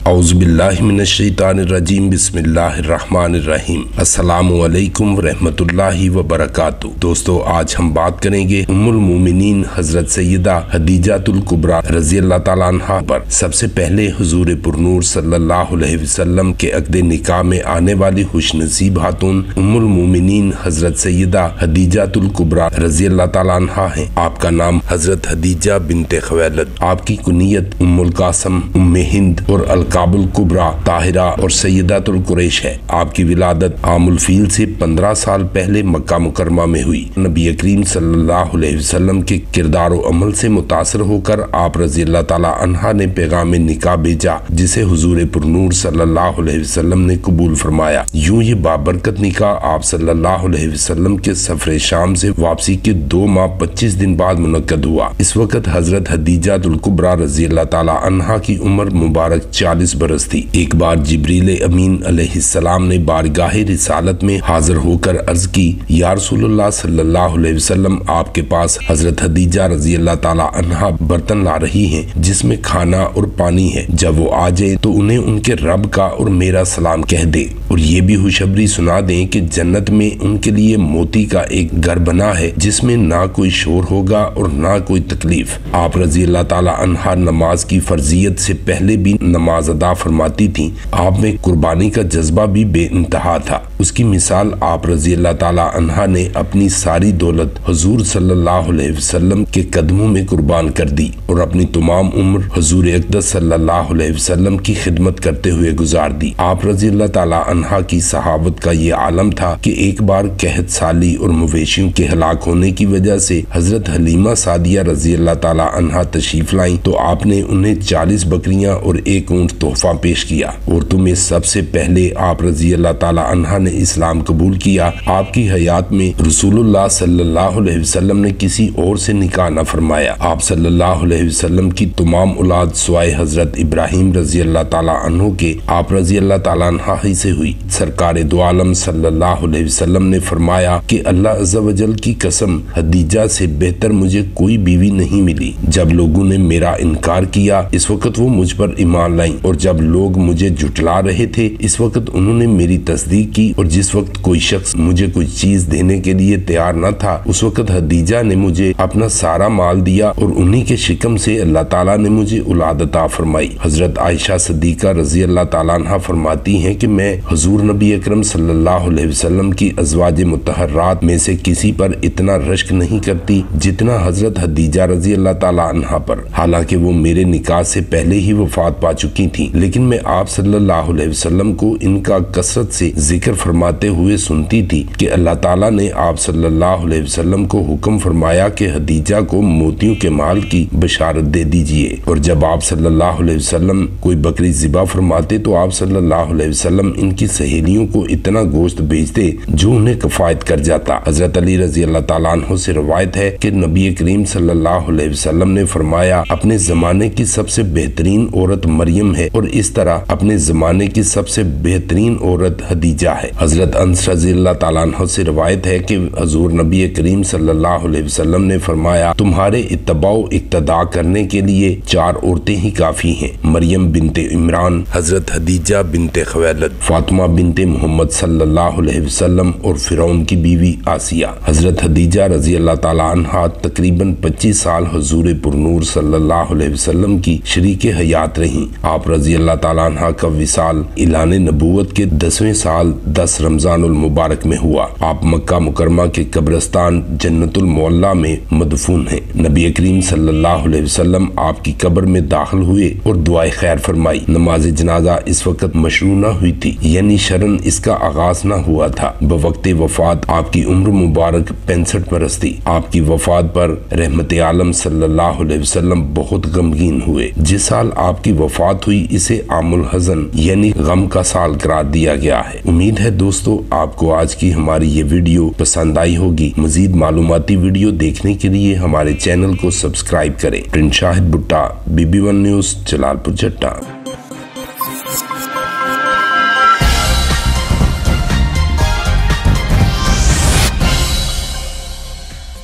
औज़ुबिल्लाहि मिनश्शैतानिर्रजीम बिस्मिल्लाहिर्रहमानिर्रहीम। अस्सलामु अलैकुम रहमतुल्लाहि व बरकातुहू। दोस्तों, आज हम बात करेंगे उम्मुल मोमिनीन हजरत सैयदा खदीजातुल कुबरा रज़ी अल्लाह ताला अन्हा पर। सबसे पहले हुजूर पुरनूर सल्लल्लाहु अलैहि वसल्लम के अक़्दे निकाह में आने वाली खुशनसीब खातून उम्मुल मोमिनीन हजरत सैयदा खदीजातुल कुबरा रज़ी अल्लाह ताला अन्हा है। आपका नाम हजरत खदीजा बिन्ते खुवैलिद, आपकी कुनियत उम्मुल कासम, उम्मे हिंद और काबुल कुबरा, ताहिरा और सैयदातुल कुरैश है। आपकी विलादत आमुल फील से 15 साल पहले मक्का मुकरमा में हुई। नबी करीम सल्लल्लाहु अलैहि वसल्लम के किरदार और अमल से मुतासर होकर आप रज़ी अल्लाह ताला अन्हा ने पैगाम निकाह भेजा, जिसे हुजूर पुरनूर सल्लल्लाहु अलैहि वसल्लम ने कबूल फरमाया। यूं ये बाबरकत निकाह आप सल्लल्लाहु अलैहि वसल्लम के सफर शाम से वापसी के 2 माह 25 दिन बाद मुनक्कद हुआ। इस वक्त हजरत खदीजातुल कुबरा रज़ी अल्लाह ताला अन्हा की उम्र मुबारक 40 बरस थी। एक बार जिब्रील अमीन अलैहिस्सलाम ने बारगाह रिसालत में हाजिर होकर अर्ज की, या रसूलुल्लाह सल्लल्लाहु अलैहि वसल्लम, आपके पास हजरत खदीजा रज़ी अल्लाह ताला अन्हा बर्तन ला रही हैं जिसमें खाना और पानी है। जब वो आ जाए तो उन्हें उनके रब का और मेरा सलाम कह दे, और ये भी खुशखबरी सुना दें कि जन्नत में उनके लिए मोती का एक घर बना है जिसमें ना कोई शोर होगा और ना कोई तकलीफ। आप रज़ी अल्लाह ताला अन्हा नमाज की फर्जियत से पहले भी नमाज अदा फरमाती थी। आप में कुर्बानी का जज्बा भी बेइंतहा था। उसकी मिसाल आप रज़ी अल्लाह ताला अन्हा ने अपनी सारी दौलत हुजूर सल्लल्लाहु अलैहि वसल्लम के कदमों में कुर्बान कर दी और अपनी तमाम उम्र हुजूर अक़दस सल्लल्लाहु अलैहि वसल्लम की खिदमत करते हुए गुजार दी। आप रज़ी अल्लाह ताला अन्हा की सहाबत का ये आलम था कि एक बार कहत साली और मवेशियों के हलाक होने की वजह से हजरत हलीमा सादिया रज़ी अल्लाह ताला अन्हा तशरीफ लाई, तो आपने उन्हें 40 बकरियां और एक ऊंट तोहफा पेश किया। और तुम्हें सबसे पहले आप रज़ी अल्लाह ताला अन्हा ने इस्लाम कबूल किया। आपकी हयात में रसूलुल्लाह सल्लल्लाहु अलैहि वसल्लम ने किसी और से निकाह न फरमाया। आप सल्लल्लाहु अलैहि वसल्लम की तमाम औलाद सिवाय हजरत इब्राहिम रज़ी अल्लाह ताला अन्हु के आप रज़ी अल्लाह ताला अन्हा ही से हुई। सरकार दो आलम सल्लल्लाहु अलैहि वसल्लम ने फरमाया कि अल्लाह अज़्ज़ा वजल की कसम, खदीजा से बेहतर मुझे कोई बीवी नहीं मिली। जब लोगों ने मेरा इनकार किया, इस वक्त वो मुझ पर ईमान लाई, और जब लोग मुझे झुटला रहे थे, इस वक्त उन्होंने मेरी तस्दीक की। और जिस वक्त कोई शख्स मुझे कोई चीज देने के लिए तैयार न था, उस वक्त खदीजा ने मुझे अपना सारा माल दिया, और उन्हीं के शिकम से अल्लाह ताला ने मुझे औलाद अता फरमाई। हजरत आयशा सिद्दीका रज़ी अल्लाह ताला अन्हा फरमाती हैं कि मैं हुजूर नबी अकरम सल्लल्लाहु अलैहि वसल्लम की अज़वाज मुतहर्रात में से किसी पर इतना रश्क नहीं करती जितना हजरत खदीजा रज़ी अल्लाह ताला अन्हा पर। हालांकि वो मेरे निकाह से पहले ही वफात पा चुकी थी, लेकिन मैं आप सल्लल्लाहु अलैहि वसल्लम को इनका कसरत से जिक्र फरमाते हुए सुनती थी कि अल्लाह ताला ने आप सल्लल्लाहु अलैहि वसल्लम को हुक्म फरमाया कि खदीजा को मोतियों के माल की बशारत दे दीजिए। और जब आप सल्लल्लाहु अलैहि वसल्लम कोई बकरी ज़िबा फरमाते तो आप सल्लल्लाहु अलैहि वसल्लम इनकी सहेलियों को इतना गोश्त भेजते जो उन्हें किफायत कर जाता। हजरत अली रज़ी अल्लाह ताला अन्हु से रवायत है कि नबी करीम सल्लल्लाहु अलैहि वसल्लम ने फरमाया, अपने जमाने की सबसे बेहतरीन औरत मरियम है, और इस तरह अपने जमाने की सबसे बेहतरीन औरत खदीजा है। हजरत अनस रज़ी अल्लाह ताला अन्हु से रवायत है कि हुजूर नबी करीम सल्लल्लाहु अलैहि वसल्लम ने फरमाया, तुम्हारे इत्तबाउ इक्तदा करने के लिए 4 औरतें ही काफी हैं, मरियम बिनते इमरान, हजरत खदीजा बिनते खुवैलिद, फातिमा बिनते मोहम्मद सल्लल्लाहु अलैहि वसल्लम और फिरौन की बीवी आसिया। हजरत खदीजा रज़ी अल्लाह ताला अन्हा तकरीबन 25 साल हुजूर पुरनूर सल्लल्लाहु अलैहि वसल्लम की शरीके हयात रहीं। आप रज़ी अल्लाह ताला अन्हा का विसाल इलाने नबूवत के 10वें साल 10 रमजानुल मुबारक में हुआ। आप मक्का मुकरमा के कब्रिस्तान जन्नतुल मुअल्ला में मदफून हैं। नबी करीम सल्लल्लाहु अलैहि वसल्लम आपकी कब्र में दाखिल हुए और दुआए खैर फरमाई। नमाज जनाजा इस वक्त मशरू न हुई थी, यानी शरन इसका आगाज न हुआ था। बवक्त वफात आपकी उम्र मुबारक 65 बरस थी। आपकी वफात पर रहमत आलम सल्लल्लाहु अलैहि वसल्लम बहुत गमगीन हुए। जिस साल आपकी वफात हुई इसे आमुल हज़न यानी गम का साल करार दिया गया है। उम्मीद है दोस्तों आपको आज की हमारी ये वीडियो पसंद आई होगी। मजीद मालूमाती वीडियो देखने के लिए हमारे चैनल को सब्सक्राइब करें। प्रिंस शाहिद भुट्टा, BB1 न्यूज़, जलालपुर जट्टा।